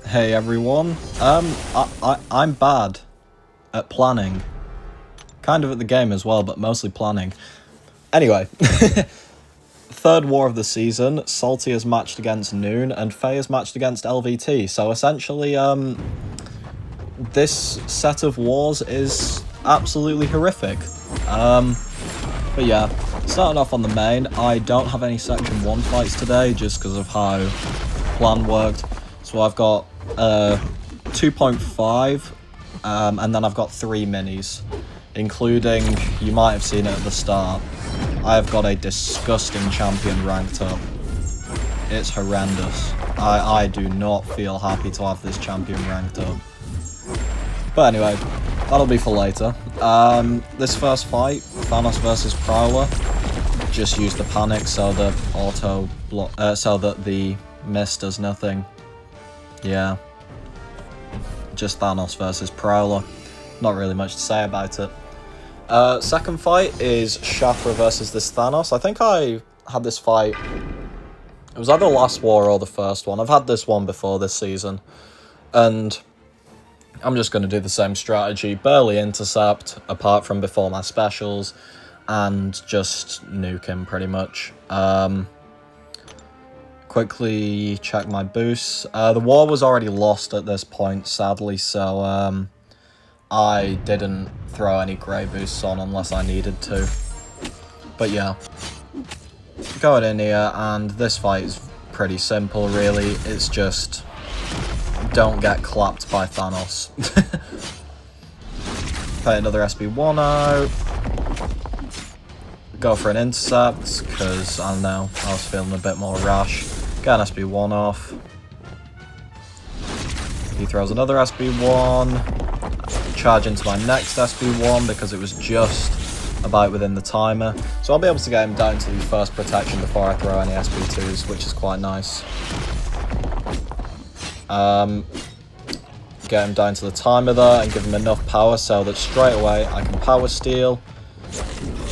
Hey everyone. I'm bad at planning. Kind of at the game as well, but mostly planning. Anyway, third war of the season. Salty has matched against Newn, and Faye has matched against LVT. So essentially, this set of wars is absolutely horrific. But yeah, starting off on the main, I don't have any Section 1 fights today, just because of how plan worked. So I've got 2.5, and then I've got 3 minis, including, you might have seen it at the start, I have got a disgusting champion ranked up. It's horrendous. I do not feel happy to have this champion ranked up. But anyway, that'll be for later. This first fight, Thanos versus Prowler, just use the panic so that so that the miss does nothing. Yeah, just Thanos versus Prowler. Not really much to say about it. Second fight is Shafra versus this Thanos. I think I had this fight, it was either the last war or the first one. I've had this one before this season, and I'm just going to do the same strategy. Barely intercept, apart from before my specials, and just nuke him pretty much. Quickly check my boosts. The war was already lost at this point, sadly, so I didn't throw any grey boosts on unless I needed to. But yeah, going in here, and this fight is pretty simple, really. It's just, don't get clapped by Thanos. Play another SB1 out. Go for an intercept, because, I don't know, I was feeling a bit more rash. Get an SB1 off. He throws another SB1. Charge into my next SB1 because it was just about within the timer. So I'll be able to get him down to the first protection before I throw any SB2s, which is quite nice. Get him down to the timer there and give him enough power so that straight away I can power steal.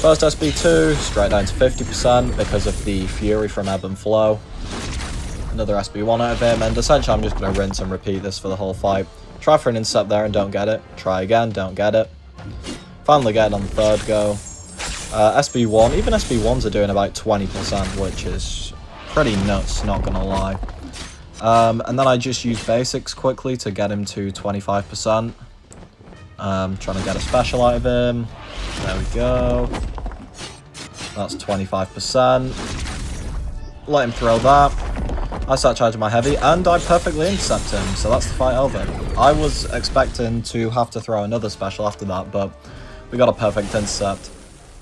First SB2, straight down to 50% because of the Fury from Ebb and Flow. Another SB1 out of him, and essentially I'm just going to rinse and repeat this for the whole fight. Try for an intercept there and don't get it. Try again, don't get it. Finally get it on the third go. SB1, even SB1s are doing about 20%, which is pretty nuts, not going to lie. And then I just use basics quickly to get him to 25%. Trying to get a special out of him. There we go. That's 25%. Let him throw that. I start charging my heavy, and I perfectly intercept him, so that's the fight over. I was expecting to have to throw another special after that, but we got a perfect intercept.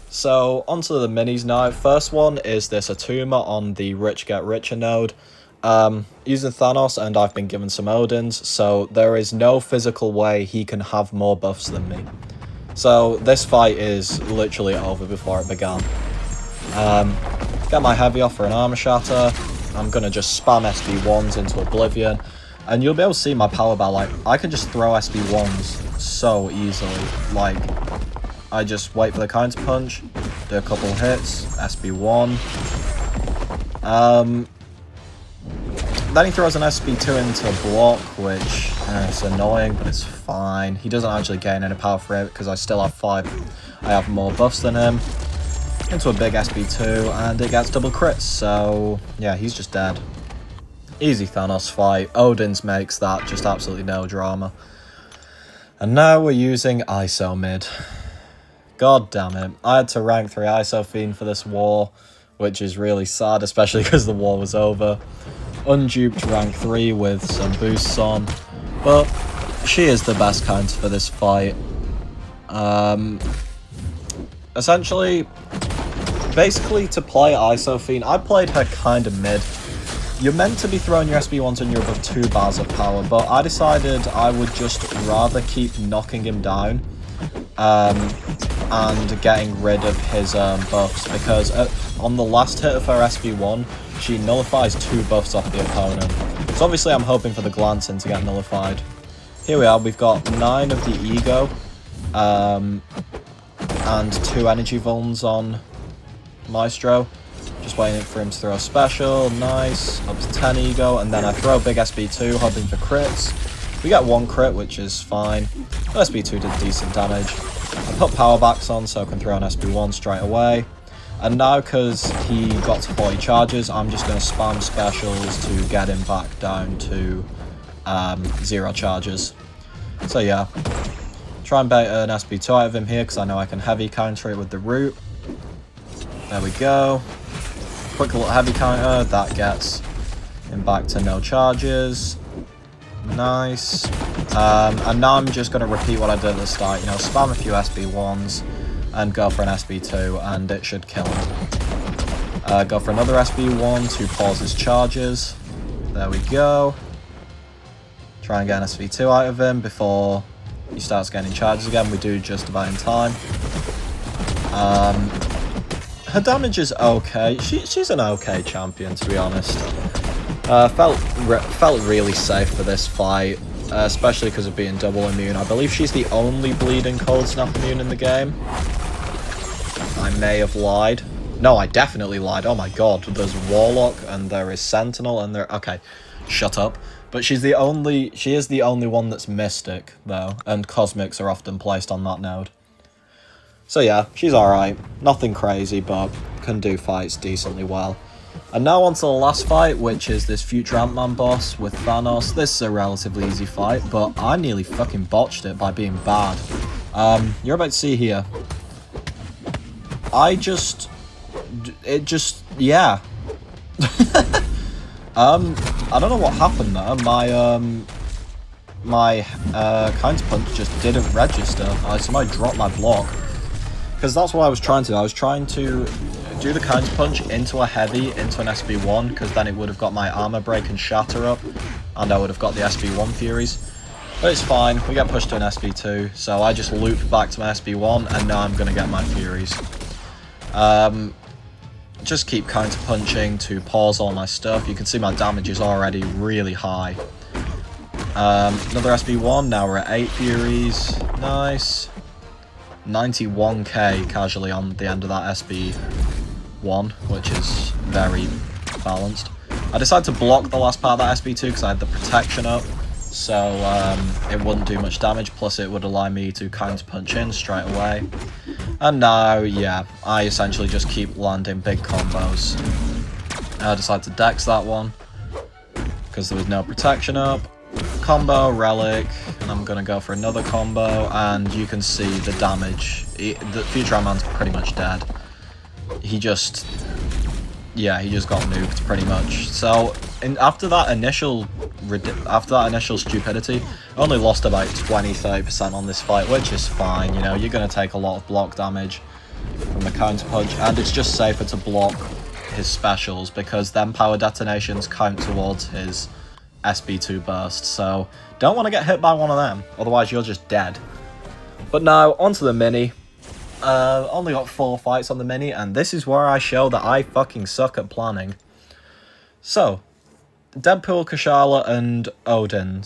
So, onto the minis now. First one is this Atuma on the Rich Get Richer node. Using Thanos, and I've been given some Odins, so there is no physical way he can have more buffs than me. So, this fight is literally over before it began. Get my heavy off for an armor shatter. I'm going to just spam SB1s into oblivion, and you'll be able to see my power bar. Like, I can just throw SB1s so easily. Like, I just wait for the counter punch, do a couple hits, SB1. Then he throws an SB2 into block, which is annoying, but it's fine. He doesn't actually gain any power for it, because I still have 5. I have more buffs than him. Into a big SB2, and it gets double crits, so yeah, he's just dead. Easy Thanos fight. Odin's makes that just absolutely no drama. And now we're using ISO mid. God damn it. I had to rank 3 ISO Fiend for this war, which is really sad, especially because the war was over. Unduped rank 3 with some boosts on, but she is the best counter for this fight. Essentially, basically, to play ISO Fiend, I played her kind of mid. You're meant to be throwing your SB1s when you're above 2 bars of power, but I decided I would just rather keep knocking him down and getting rid of his buffs, because on the last hit of her SB1, she nullifies 2 buffs off the opponent. So obviously I'm hoping for the glancing to get nullified. Here we are, we've got 9 of the ego, and 2 energy vulns on Maestro. Just waiting for him to throw a special. Nice. Up to 10 ego. And then I throw a big SB2, hoping for crits. We get 1 crit, which is fine. SB2 did decent damage. I put power backs on so I can throw an SB1 straight away. And now, because he got to 40 charges, I'm just going to spam specials to get him back down to 0 charges. So yeah, try and bait an SB2 out of him here, because I know I can heavy counter it with the root. There we go. Quick little heavy counter, that gets him back to no charges. Nice. And now I'm just going to repeat what I did at the start, you know, spam a few SB1s and go for an SB2, and it should kill him. Go for another SB1 to pause his charges. There we go. Try and get an SB2 out of him before he starts getting charges again. We do just about in time. Her damage is okay. She's an okay champion, to be honest. Felt really safe for this fight, especially because of being double immune. I believe she's the only bleeding cold snap immune in the game. I may have lied. No, I definitely lied. Oh my god, there's Warlock and there is Sentinel and there... Okay, shut up. But she is the only one that's Mystic, though, and Cosmics are often placed on that node. So yeah, she's alright. Nothing crazy, but can do fights decently well. And now on to the last fight, which is this future Ant-Man boss with Thanos. This is a relatively easy fight, but I nearly fucking botched it by being bad. You're about to see here. Yeah. I don't know what happened there. My counter punch just didn't register. Somebody dropped my block. Because that's what I was trying to do. I was trying to do the counter punch into a heavy, into an SB1, because then it would have got my armor break and shatter up, and I would have got the SB1 Furies. But it's fine, we get pushed to an SB2, so I just loop back to my SB1, and now I'm going to get my Furies. Just keep counter punching to pause all my stuff. You can see my damage is already really high. Another SB1, now we're at 8 Furies. Nice. 91k casually on the end of that SB1, which is very balanced. I decided to block the last part of that SB2 because I had the protection up, so it wouldn't do much damage, plus it would allow me to counter punch in straight away. And now, yeah, I essentially just keep landing big combos. I decided to dex that one because there was no protection up. Combo, relic, and I'm gonna go for another combo, and you can see the damage. The future Ant-Man's pretty much dead. He just got nuked pretty much. So after that initial stupidity, I only lost about 20-30% on this fight, which is fine. You know, you're gonna take a lot of block damage from the counter punch, and it's just safer to block his specials because then power detonations count towards his SB2 burst, so don't want to get hit by one of them, otherwise you're just dead. But now, onto the mini. Only got 4 fights on the mini, and this is where I show that I fucking suck at planning. So, Deadpool, Kashala, and Odin.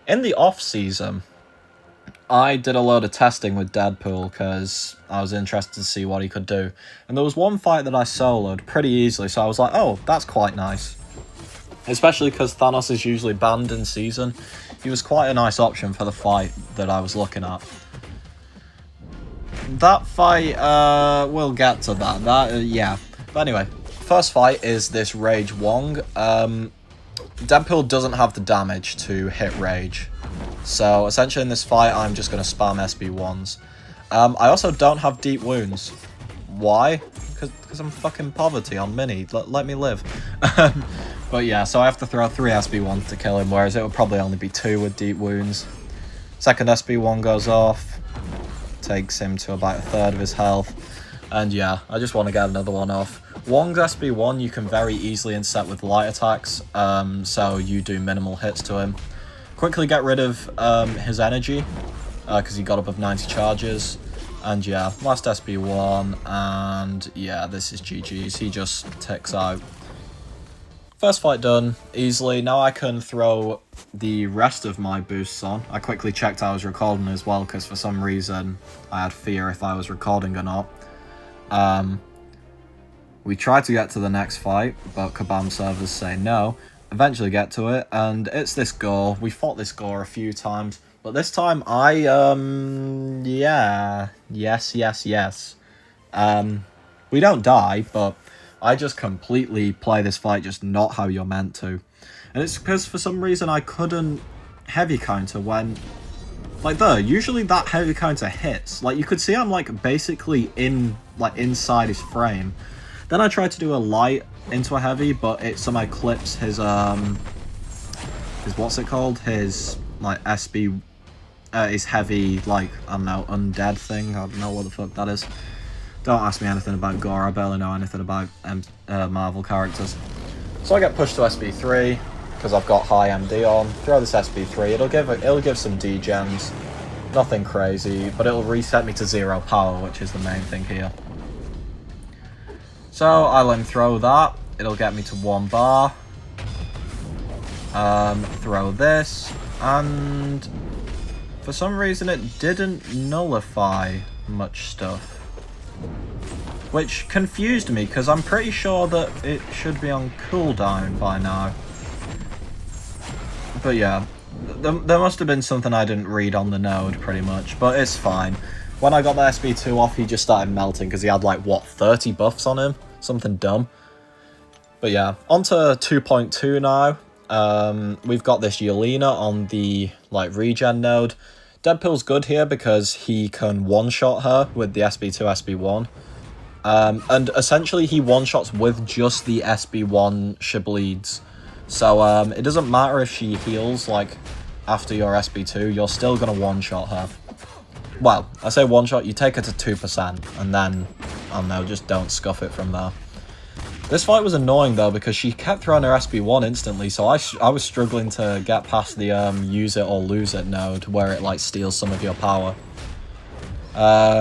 In the off-season, I did a load of testing with Deadpool because I was interested to see what he could do. And there was one fight that I soloed pretty easily, so I was like, oh, that's quite nice. Especially because Thanos is usually banned in season. He was quite a nice option for the fight that I was looking at. That fight, we'll get to that. Yeah. But anyway, first fight is this Rage Wong. Deadpool doesn't have the damage to hit Rage. So essentially in this fight, I'm just going to spam SB1s. I also don't have deep wounds. Why? Because I'm fucking poverty on mini. Let me live. But yeah, so I have to throw 3 SB1s to kill him, whereas it would probably only be 2 with deep wounds. Second SB1 goes off, takes him to about 1/3 of his health, and yeah, I just want to get another one off. Wong's SB1 you can very easily intercept with light attacks, so you do minimal hits to him. Quickly get rid of his energy, because he got above 90 charges. And yeah, last SB1, and yeah, this is GG's. He just ticks out. First fight done, easily. Now I can throw the rest of my boosts on. I quickly checked I was recording as well, because for some reason I had fear if I was recording or not. We try to get to the next fight, but Kabam servers say no. Eventually get to it, and it's this gore. We fought this gore a few times, but this time yeah. Yes. We don't die, but I just completely play this fight just not how you're meant to. And it's because for some reason I couldn't heavy counter when... Like there, usually that heavy counter hits. Like you could see I'm like basically inside his frame. Then I tried to do a light into a heavy, but it somehow clips his what's it called? His like SB his heavy, like, I don't know, undead thing. I don't know what the fuck that is. Don't ask me anything about gore, I barely know anything about Marvel characters. So I get pushed to SB3 because I've got high MD on. Throw this SB3, it'll give some degens. Nothing crazy, but it'll reset me to 0 power, which is the main thing here. So I'll let him throw that. It'll get me to 1 bar. Throw this, and for some reason it didn't nullify much stuff, which confused me because I'm pretty sure that it should be on cooldown by now. But yeah, there must have been something I didn't read on the node pretty much, but it's fine. When I got the SB2 off, he just started melting because he had like, what, 30 buffs on him? Something dumb. But yeah, on to 2.2 now. We've got this Yelena on the like regen node. Deadpool's good here because he can one-shot her with the SB2, SB1. And essentially he one-shots with just the SB1 Shibleeds. So it doesn't matter if she heals like after your SB2, you're still gonna one-shot her. Well, I say one-shot, you take her to 2%, and then, I don't know, just don't scuff it from there. This fight was annoying though because she kept throwing her SB1 instantly, so I was struggling to get past the use it or lose it node where it like steals some of your power.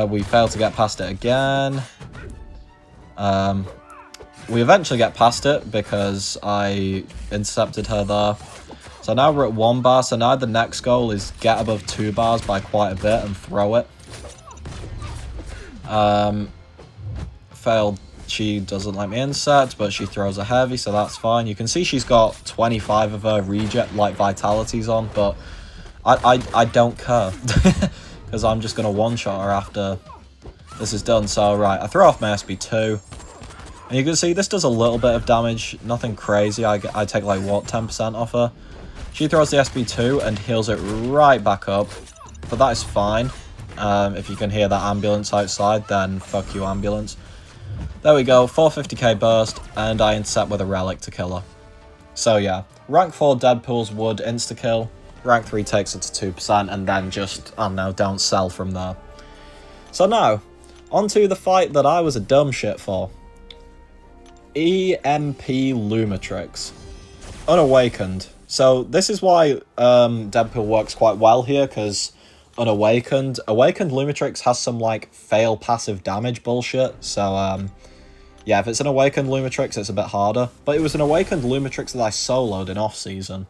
We failed to get past it again. We eventually get past it because I intercepted her there. So now we're at 1 bar, so now the next goal is get above 2 bars by quite a bit and throw it. Failed. She doesn't let me insert, but she throws a heavy, so that's fine. You can see she's got 25 of her reject, like, vitalities on, but I don't care. Because I'm just going to one-shot her after this is done. So, right, I throw off my SB2. And you can see this does a little bit of damage, nothing crazy. I take, like, what, 10% off her? She throws the SB2 and heals it right back up. But that is fine. If you can hear that ambulance outside, then fuck you, ambulance. There we go, 450k burst, and I intercept with a relic to kill her. So yeah, rank 4 Deadpools would insta-kill, rank 3 takes it to 2%, and then just, I don't know, don't sell from there. So now, onto the fight that I was a dumb shit for. EMP Lumitrix. Unawakened. So this is why Deadpool works quite well here, because Unawakened. Awakened Lumitrix has some, like, fail passive damage bullshit, so, yeah, if it's an Awakened Lumitrix, it's a bit harder. But it was an Awakened Lumitrix that I soloed in off-season.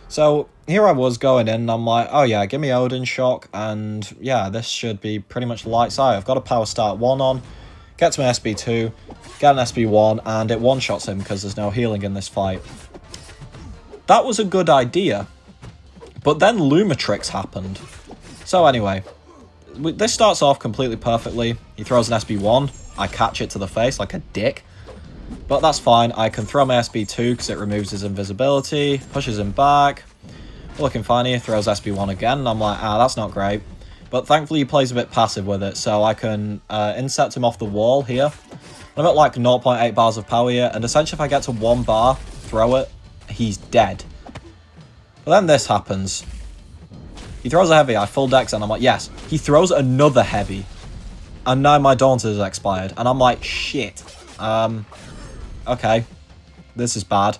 So, here I was going in, and I'm like, oh yeah, give me Odin Shock, and yeah, this should be pretty much lights out. I've got a Power Start 1 on, get to my SB2, get an SB1, and it one-shots him because there's no healing in this fight. That was a good idea, but then Lumitrix happened. So anyway, this starts off completely perfectly. He throws an SB1. I catch it to the face like a dick. But that's fine. I can throw my SB2 because it removes his invisibility. Pushes him back. Looking fine here. Throws SB1 again. And I'm like, that's not great. But thankfully he plays a bit passive with it. So I can insect him off the wall here. I'm at like 0.8 bars of power here. And essentially if I get to 1 bar, throw it, he's dead. But then this happens. He throws a heavy, I full dex, and I'm like, yes. He throws another heavy. And now my Daunt has expired. And I'm like, shit. Okay. This is bad.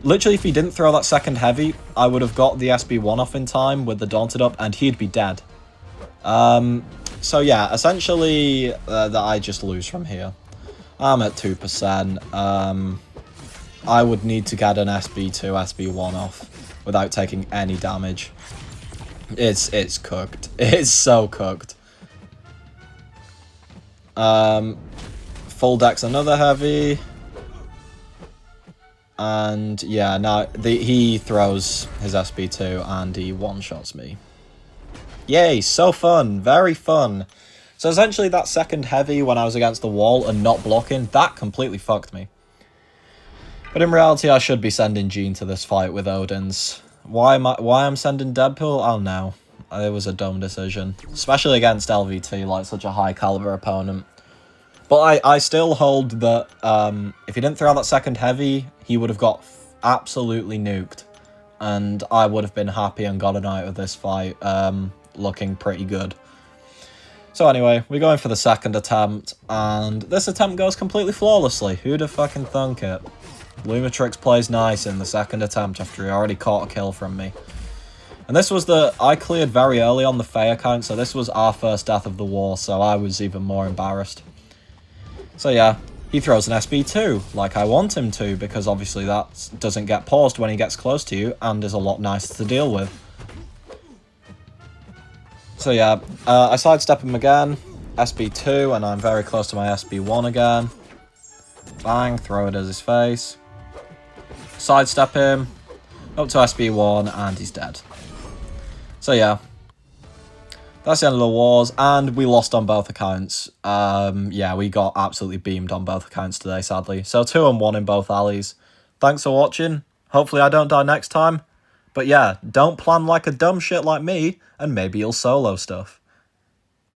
Literally, if he didn't throw that second heavy, I would have got the SB1 off in time with the Daunted up, and he'd be dead. So yeah, essentially, that I just lose from here. I'm at 2%. I would need to get an SB2, SB1 off without taking any damage. It's cooked. It's so cooked. Full deck's another heavy. And yeah, now he throws his SB2 and he one-shots me. Yay, so fun, very fun. So essentially that second heavy when I was against the wall and not blocking, that completely fucked me. But in reality, I should be sending Jean to this fight with Odin's. Why I'm sending Deadpool? I don't know. It was a dumb decision. Especially against LVT, like such a high caliber opponent. But I still hold that if he didn't throw that second heavy, he would have got absolutely nuked. And I would have been happy and gotten out of this fight looking pretty good. So anyway, we're going for the second attempt, and this attempt goes completely flawlessly. Who'd have fucking thunk it? Lumitrix plays nice in the second attempt after he already caught a kill from me. And this was I cleared very early on the Faye account, so this was our first death of the war, so I was even more embarrassed. So yeah, he throws an SB2, like I want him to, because obviously that doesn't get paused when he gets close to you, and is a lot nicer to deal with. So yeah, I sidestep him again, SB2, and I'm very close to my SB1 again. Bang, throw it at his face. Sidestep him, up to SB1, and he's dead. So yeah, that's the end of the wars, and we lost on both accounts. Yeah, we got absolutely beamed on both accounts today, sadly. So 2-1 in both alleys. Thanks for watching. Hopefully I don't die next time. But yeah, don't plan like a dumb shit like me, and maybe you'll solo stuff.